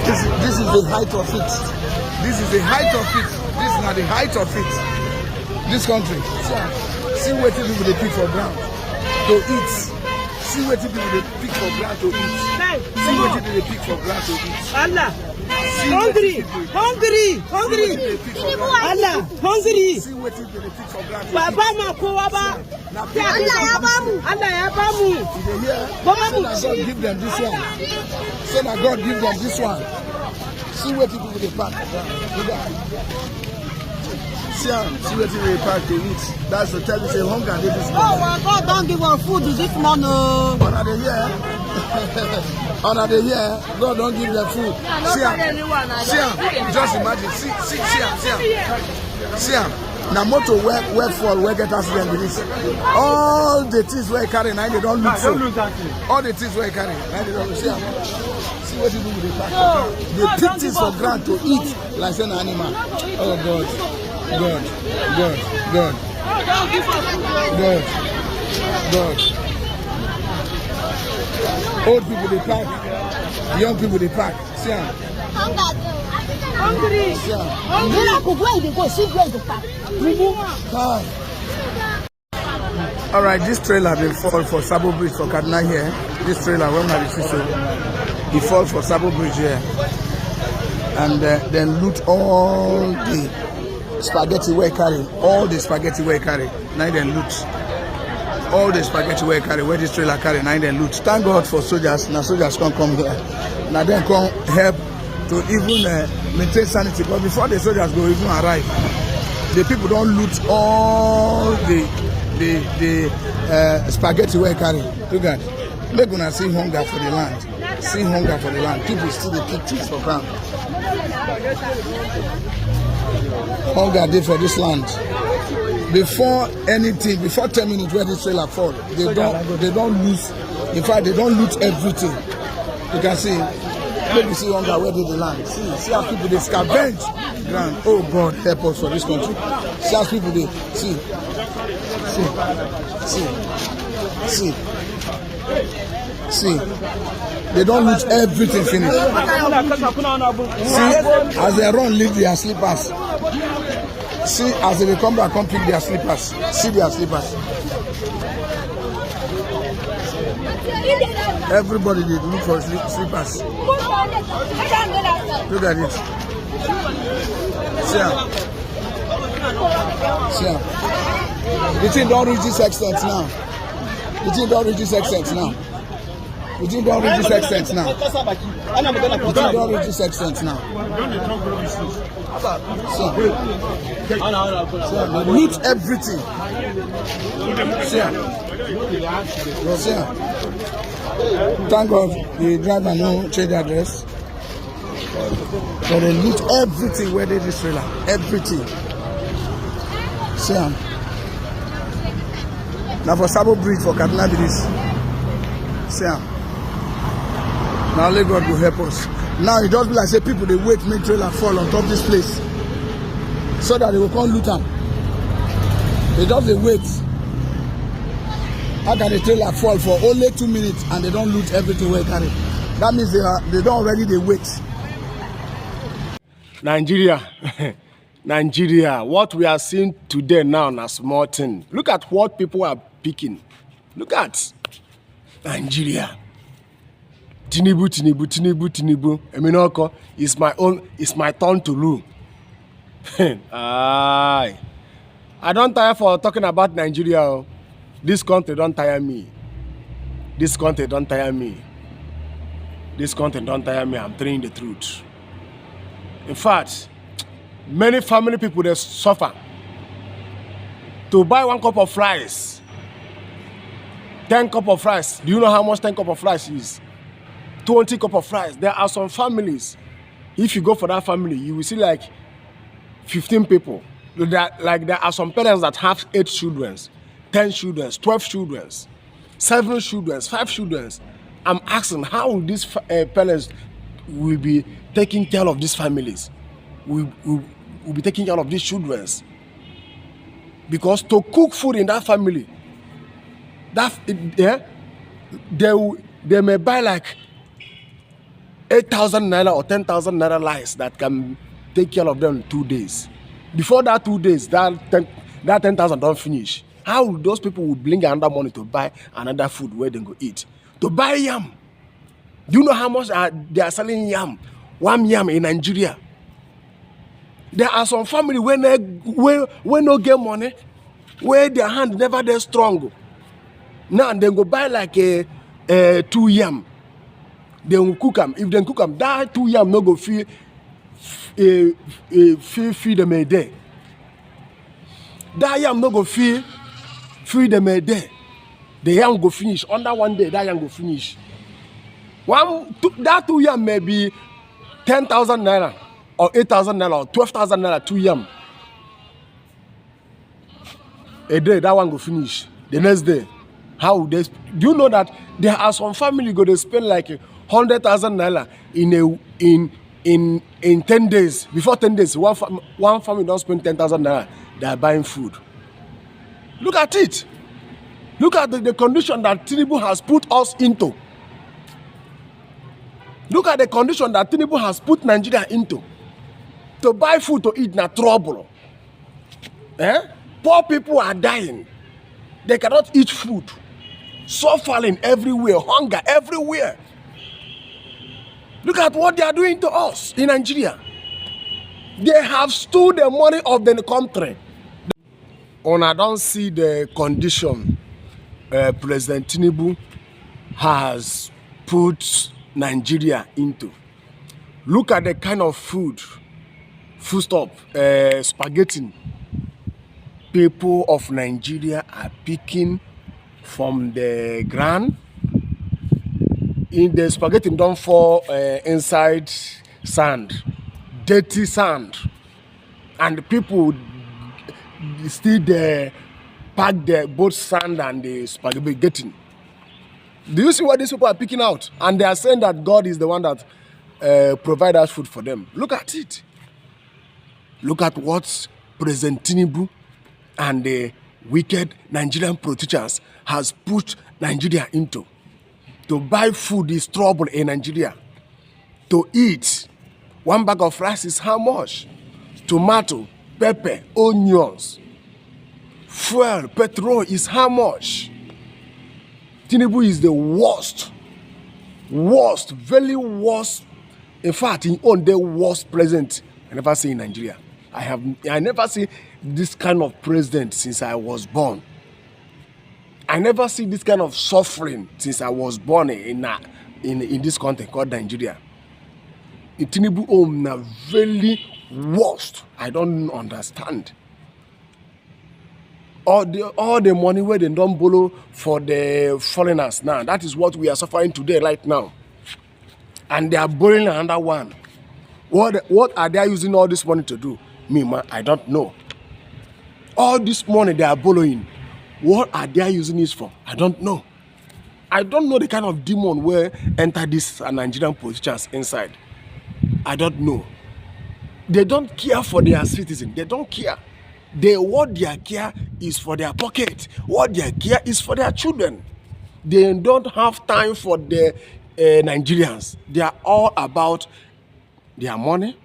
This is the height of it. This is the height of it. This is not the height of it. This country. See what people they pick for ground to eat. See what people they pick for ground to eat. See what people they pick for ground to eat. Allah. Hungry. Allah, hungry. See what people they pick for ground to eat. Baba Makowaba. Allah Yabamu. God give them this one. Say that God give them this one. See what people they pack. See what they pack to eat. That's the tell you say hunger. Oh my God, don't give us food this morning. Another year. Another year. God don't give them food. See just imagine. See now motor where fall where get accident with this. All the things where carry now they don't lose. All the things where carry now they don't lose. See what you do with the pack. They pick things for granted to eat like an animal. Oh God. God. Old people they pack, young people they pack. See Hungry. All right, this trailer will fall for Sabo Bridge for Kaduna here. This trailer, when I see so, he fall for Sabo Bridge here, and then loot all the spaghetti we carry, all the spaghetti we carry. Now then loot all the spaghetti we carry. Where this trailer carry, now then loot. Thank God for soldiers. Now soldiers can't come here. Now then come help to even maintain sanity. But before the soldiers go even arrive, the people don't loot all the spaghetti we carry. Look at, they're gonna see hunger for the land. See hunger for the land. People still they keep things for ground. Hunger day for this land. Before anything, before 10 minutes where this trailer fall, they don't lose. In fact, they don't loot everything. You can see. Maybe see hunger where did the land. See how people they scavenge ground. Oh God, help us for this country. See how people they see. They don't loot everything finished. See, as they run, leave their slippers. See, as they come back, come pick their slippers. See their slippers. Everybody did look for slippers. Look at it. See. The thing don't reach this extent now. The thing don't reach this extent now. The thing don't reach this extent now. The thing don't reach this extent now. So loot everything. Thank God the driver no change address. But they loot everything where they this trailer. Everything. Now for Sabo Bridge for Kaduna this. Now let God will help us. Now it just be like say people they wait make trailer fall on top of this place so that they will come loot them. They just they wait. How can the trailer fall for only 2 minutes and they don't loot everything where carry? That means they don't already they wait. Nigeria, what we are seeing today now na small thing. Look at what people are picking. Look at Nigeria. Tinubu. Eminoko, it's my turn to rule. I don't tire for talking about Nigeria. This country don't tire me. This country don't tire me. I'm telling the truth. In fact, many family people they suffer to buy 1 cup of rice. 10 cup of rice. Do you know how much 10 cup of rice is? 20 cup of rice. There are some families. If you go for that family, you will see like 15 people. There are some parents that have 8 children, 10 children, 12 children, 7 children, 5 children. I'm asking how will these parents will be taking care of these families? Will be taking care of these children? Because to cook food in that family, they may buy like 8,000 naira or 10,000 naira lice that can take care of them in 2 days. Before that 2 days, that 10,000 don't finish. How will those people will bring another money to buy another food where they go eat? To buy yam. Do you know how much they are selling yam? 1 yam in Nigeria. There are some family where no get money, where their hand never that strong. Now they go buy like a 2 yam. They will cook them. If they cook them, that 2 yam no go feed them a day. That yam no go feed them a day. The yam go finish under 1 day. That yam go finish. That 2 yam may be 10,000 naira or 8,000 naira or 12,000 naira. 2 yam a day. That one go finish. The next day, how would they? Do you know that there are some family go to spend like 100,000 naira in 10 days? Before 10 days, one family don't spend 10,000 naira. They are buying food. Look at it. Look at the condition that Tinubu has put us into. Look at the condition that Tinubu has put Nigeria into. To buy food to eat na trouble. Poor people are dying. They cannot eat food. Suffering everywhere, hunger everywhere. Look at what they are doing to us in Nigeria. They have stolen the money of the country. And I don't see the condition President Tinubu has put Nigeria into. Look at the kind of foodstuff, spaghetti. People of Nigeria are picking from the ground. In the spaghetti don't fall inside sand, dirty sand, and the people still there pack both sand and the spaghetti. Do you see what these people are picking out? And they are saying that God is the one that provides us food for them. Look at it. Look at what President Tinubu and the wicked Nigerian politicians has put Nigeria into. To buy food is trouble in Nigeria. To eat, 1 bag of rice is how much? Tomato, pepper, onions, fuel, petrol is how much? Tinubu is the worst, very worst. In fact, he owned the worst president I never see in Nigeria. I never see this kind of president since I was born. I never see this kind of suffering since I was born in this country called Nigeria. Tinubu owned the very worst. I don't understand. All the money where they don't borrow for the foreigners now. That is what we are suffering today, right now. And they are borrowing another one. What are they using all this money to do? Me, man, I don't know. All this money they are borrowing, what are they using it for? I don't know. I don't know the kind of demon where enter these Nigerian politicians inside. I don't know. They don't care for their citizens. They don't care. What their care is for their pocket. What their care is for their children. They don't have time for the Nigerians. They are all about their money,